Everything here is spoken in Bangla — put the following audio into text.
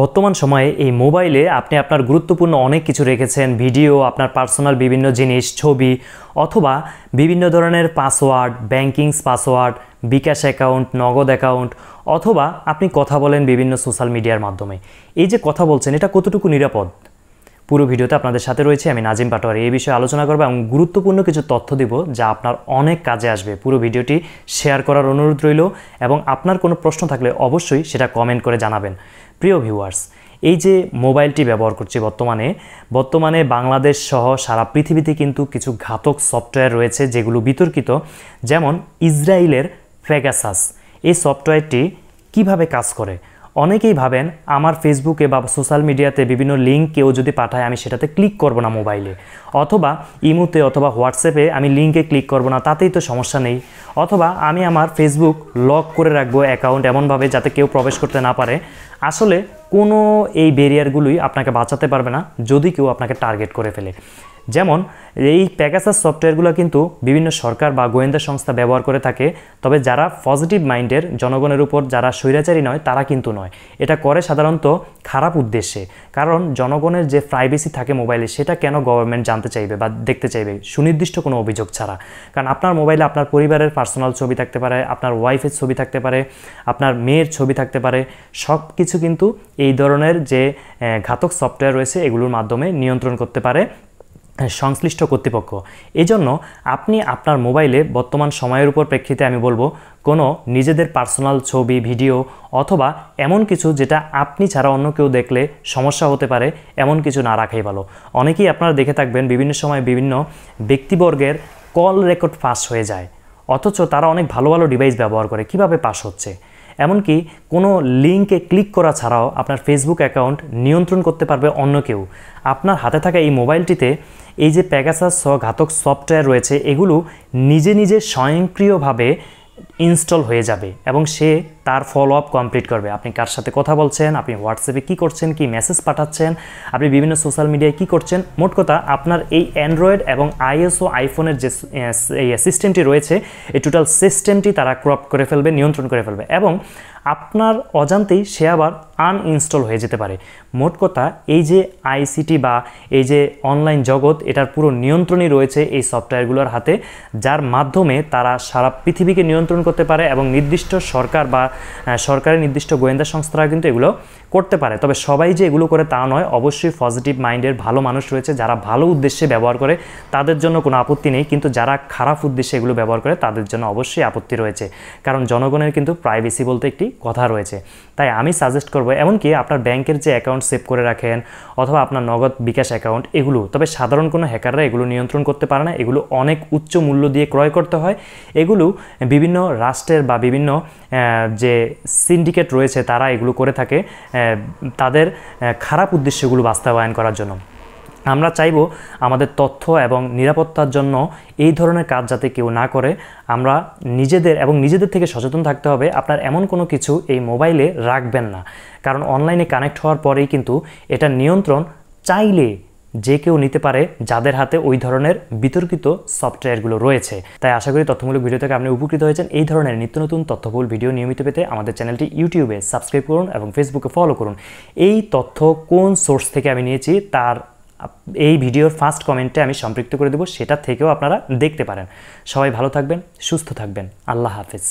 বর্তমান সময়ে এই মোবাইলে আপনি আপনার গুরুত্বপূর্ণ অনেক কিছু রেখেছেন, ভিডিও, আপনার পার্সোনাল বিভিন্ন জিনিস, ছবি অথবা বিভিন্ন ধরনের পাসওয়ার্ড, ব্যাংকিংস পাসওয়ার্ড, বিকাশ অ্যাকাউন্ট, নগদ অ্যাকাউন্ট অথবা আপনি কথা বলেন বিভিন্ন সোশ্যাল মিডিয়ার মাধ্যমে। এই যে কথা বলছেন এটা কতটুকু নিরাপদ? পুরো ভিডিওতে আপনাদের সাথে রয়েছে আমি নাজিম পাটোয়ারি। এই বিষয়ে আলোচনা করব এবং গুরুত্বপূর্ণ কিছু তথ্য দিব যা আপনার অনেক কাজে আসবে। পুরো ভিডিওটি শেয়ার করার অনুরোধ রইল এবং আপনার কোনো প্রশ্ন থাকলে অবশ্যই সেটা কমেন্ট করে জানাবেন। প্রিয় ভিউয়ার্স, এই যে মোবাইলটি ব্যবহার করছি বর্তমানে বাংলাদেশ সহ সারা পৃথিবীতে কিন্তু কিছু ঘাতক সফটওয়্যার রয়েছে যেগুলো বিতর্কিত, যেমন ইসরায়েলের পেগাসাস। এই সফটওয়্যারটি কিভাবে কাজ করে? অনেকেই ভাবেন আমার ফেসবুকে বা সোশ্যাল মিডিয়াতে বিভিন্ন লিঙ্ক কেউ যদি পাঠায় আমি সেটাতে ক্লিক করব না মোবাইলে, অথবা ইমোতে অথবা হোয়াটসঅ্যাপে আমি লিঙ্কে ক্লিক করব না, তাতেই তো সমস্যা নেই। অথবা আমি আমার ফেসবুক লক করে রাখবো অ্যাকাউন্ট এমনভাবে যাতে কেউ প্রবেশ করতে না পারে। আসলে কোনো এই ব্যারিয়ারগুলোই আপনাকে বাঁচাতে পারবে না যদি কেউ আপনাকে টার্গেট করে ফেলে। যেমন এই পেগাসাস সফটওয়্যারগুলো কিন্তু বিভিন্ন সরকার বা গোয়েন্দা সংস্থা ব্যবহার করে থাকে, তবে যারা পজিটিভ মাইন্ডের, জনগণের উপর যারা স্বৈরাচারী নয় তারা কিন্তু নয়। এটা করে সাধারণত খারাপ উদ্দেশ্যে, কারণ জনগণের যে প্রাইভেসি থাকে মোবাইলে সেটা কেন গভর্নমেন্ট জানতে চাইবে বা দেখতে চাইবে সুনির্দিষ্ট কোনো অভিযোগ ছাড়া? কারণ আপনার মোবাইলে আপনার পরিবারের পার্সোনাল ছবি থাকতে পারে, আপনার ওয়াইফের ছবি থাকতে পারে, আপনার মেয়ের ছবি থাকতে পারে, সব কিছু কিন্তু এই ধরনের যে ঘাতক সফটওয়্যার রয়েছে এগুলোর মাধ্যমে নিয়ন্ত্রণ করতে পারে সংশ্লিষ্ট কর্তৃপক্ষ। এজন্য আপনি আপনার মোবাইলে বর্তমান সময়ের উপর প্রেক্ষিতে আমি বলবো কোনো নিজেদের পার্সোনাল ছবি, ভিডিও অথবা এমন কিছু যেটা আপনি ছাড়া অন্য কেউ দেখলে সমস্যা হতে পারে এমন কিছু না রাখাই ভালো। অনেকেই আপনারা দেখে থাকবেন বিভিন্ন সময় বিভিন্ন ব্যক্তিবর্গের কল রেকর্ড ফাঁস হয়ে যায়, অথচ তারা অনেক ভালো ভালো ডিভাইস ব্যবহার করে। কিভাবে পাস হচ্ছে? এমনকি কোনো লিঙ্কে ক্লিক করা ছাড়াও আপনার ফেসবুক অ্যাকাউন্ট নিয়ন্ত্রণ করতে পারবে অন্য কেউ। আপনার হাতে থাকা এই মোবাইলটিতে এই যে পেগাসাস সহ ঘাতক সফটওয়্যার রয়েছে এগুলো নিজে নিজে স্বয়ংক্রিয়ভাবে ইনস্টল হয়ে যাবে এবং সে তার ফলো আপ কমপ্লিট করবে। আপনি কার সাথে কথা বলছেন, আপনি হোয়াটসঅ্যাপে কী করছেন, কি মেসেজ পাঠাচ্ছেন, আপনি বিভিন্ন সোশ্যাল মিডিয়ায় কী করছেন, মোট কথা আপনার এই অ্যান্ড্রয়েড এবং আইএস ও আইফোনের যে এই সিস্টেমটি রয়েছে এই টোটাল সিস্টেমটি তারা ক্রপ করে ফেলবে, নিয়ন্ত্রণ করে ফেলবে এবং আপনার অজান্তেই সে আবার আনইনস্টল হয়ে যেতে পারে। মোট কথা এই যে আইসিটি বা এই যে অনলাইন জগৎ এটার পুরো নিয়ন্ত্রণই রয়েছে এই সফটওয়্যারগুলোর হাতে, যার মাধ্যমে তারা সারা পৃথিবীকে নিয়ন্ত্রণ করতে পারে এবং নির্দিষ্ট সরকার বা সরকারের নির্দিষ্ট গোয়েন্দা সংস্থারা কিন্তু এগুলো করতে পারে। তবে সবাই যে এগুলো করে তা নয়, অবশ্যই পজিটিভ মাইন্ডের ভালো মানুষ রয়েছে যারা ভালো উদ্দেশ্যে ব্যবহার করে, তাদের জন্য কোনো আপত্তি নেই, কিন্তু যারা খারাপ উদ্দেশ্যে এগুলো ব্যবহার করে তাদের জন্য অবশ্যই আপত্তি রয়েছে, কারণ জনগণের কিন্তু প্রাইভেসি বলতে একটি কথা রয়েছে। তাই আমি সাজেস্ট করবো, এমনকি আপনার ব্যাংকের যে অ্যাকাউন্ট সেভ করে রাখেন অথবা আপনার নগদ বিকাশ অ্যাকাউন্ট এগুলো, তবে সাধারণ কোনো হ্যাকাররা এগুলো নিয়ন্ত্রণ করতে পারে না। এগুলো অনেক উচ্চ মূল্য দিয়ে ক্রয় করতে হয়। এগুলো বিভিন্ন রাষ্ট্রের বা বিভিন্ন যে সিন্ডিকেট রয়েছে তারা এগুলো করে থাকে তাদের খারাপ উদ্দেশ্যগুলো বাস্তবায়ন করার জন্য। আমরা চাইব আমাদের তথ্য এবং নিরাপত্তার জন্য এই ধরনের কাজ যাতে কেউ না করে। আমরা নিজেদের থেকে সচেতন থাকতে হবে। আপনার এমন কোনো কিছু এই মোবাইলে রাখবেন না, কারণ অনলাইনে কানেক্ট হওয়ার পরেই কিন্তু এটা নিয়ন্ত্রণ চাইলে যে কেউ নিতে পারে যাদের হাতে ওই ধরনের বিতর্কিত সফটওয়্যারগুলো রয়েছে। তাই আশা করি তথ্যমূলক ভিডিও থেকে আপনি উপকৃত হয়েছেন। এই ধরনের নিত্য নতুন তথ্যবহুল ভিডিও নিয়মিত পেতে আমাদের চ্যানেলটি ইউটিউবে সাবস্ক্রাইব করুন এবং ফেসবুকে ফলো করুন। এই তথ্য কোন সোর্স থেকে আমি নিয়েছি তার এই ভিডিওর ফার্স্ট কমেন্টে আমি সম্পৃক্ত করে দেবো, সেটা থেকেও আপনারা দেখতে পারেন। সবাই ভালো থাকবেন, সুস্থ থাকবেন। আল্লাহ হাফেজ।